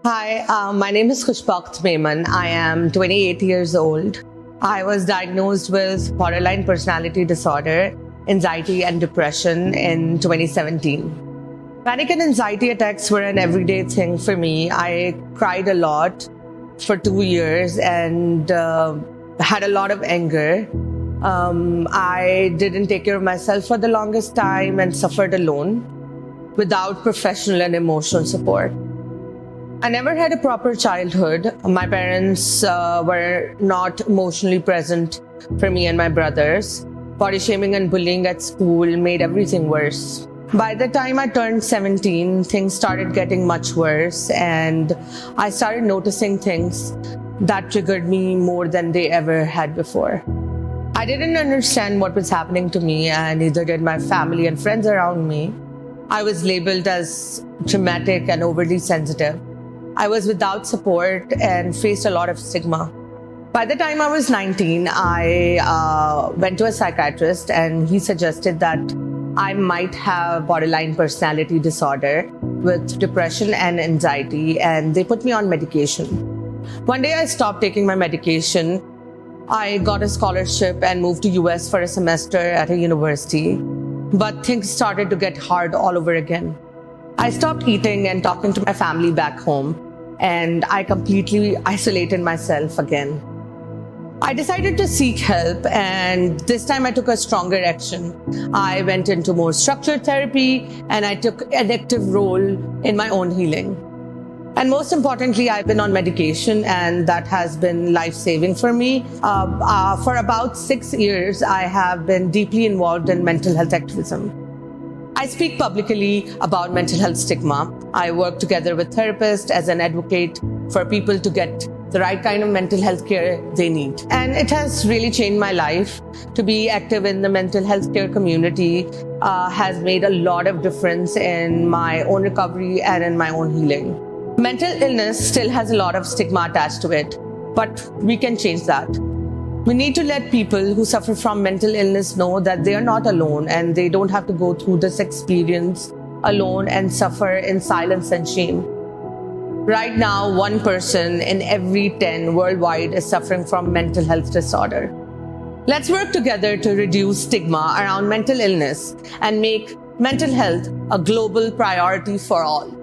Hi, my name is خوشبخت Maimun. I am 28 years old. I was diagnosed with borderline personality disorder, anxiety and depression in 2017. Panic and anxiety attacks were an everyday thing for me. I cried a lot for 2 years and had a lot of anger. I didn't take care of myself for the longest time and suffered alone without professional and emotional support. I never had a proper childhood. My parents were not emotionally present for me and my brothers. Body shaming and bullying at school made everything worse. By the time I turned 17, things started getting much worse, and I started noticing things that triggered me more than they ever had before. I didn't understand what was happening to me, and neither did my family and friends around me. I was labeled as dramatic and overly sensitive. I was without support and faced a lot of stigma. By the time I was 19, I went to a psychiatrist, and he suggested that I might have borderline personality disorder with depression and anxiety, and they put me on medication. One day I stopped taking my medication. I got a scholarship and moved to US for a semester at a university, but things started to get hard all over again. I stopped eating and talking to my family back home, and I completely isolated myself again. I decided to seek help, and this time I took a stronger action. I went into more structured therapy, and I took an active role in my own healing. And most importantly, I've been on medication, and that has been life-saving for me. For about 6 years, I have been deeply involved in mental health activism. I speak publicly about mental health stigma. I work together with therapists as an advocate for people to get the right kind of mental health care they need. And it has really changed my life. To be active in the mental health care community has made a lot of difference in my own recovery and in my own healing. Mental illness still has a lot of stigma attached to it, but we can change that. We need to let people who suffer from mental illness know that they are not alone, and they don't have to go through this experience alone and suffer in silence and shame. Right now, 1 person in every 10 worldwide is suffering from mental health disorder. Let's work together to reduce stigma around mental illness and make mental health a global priority for all.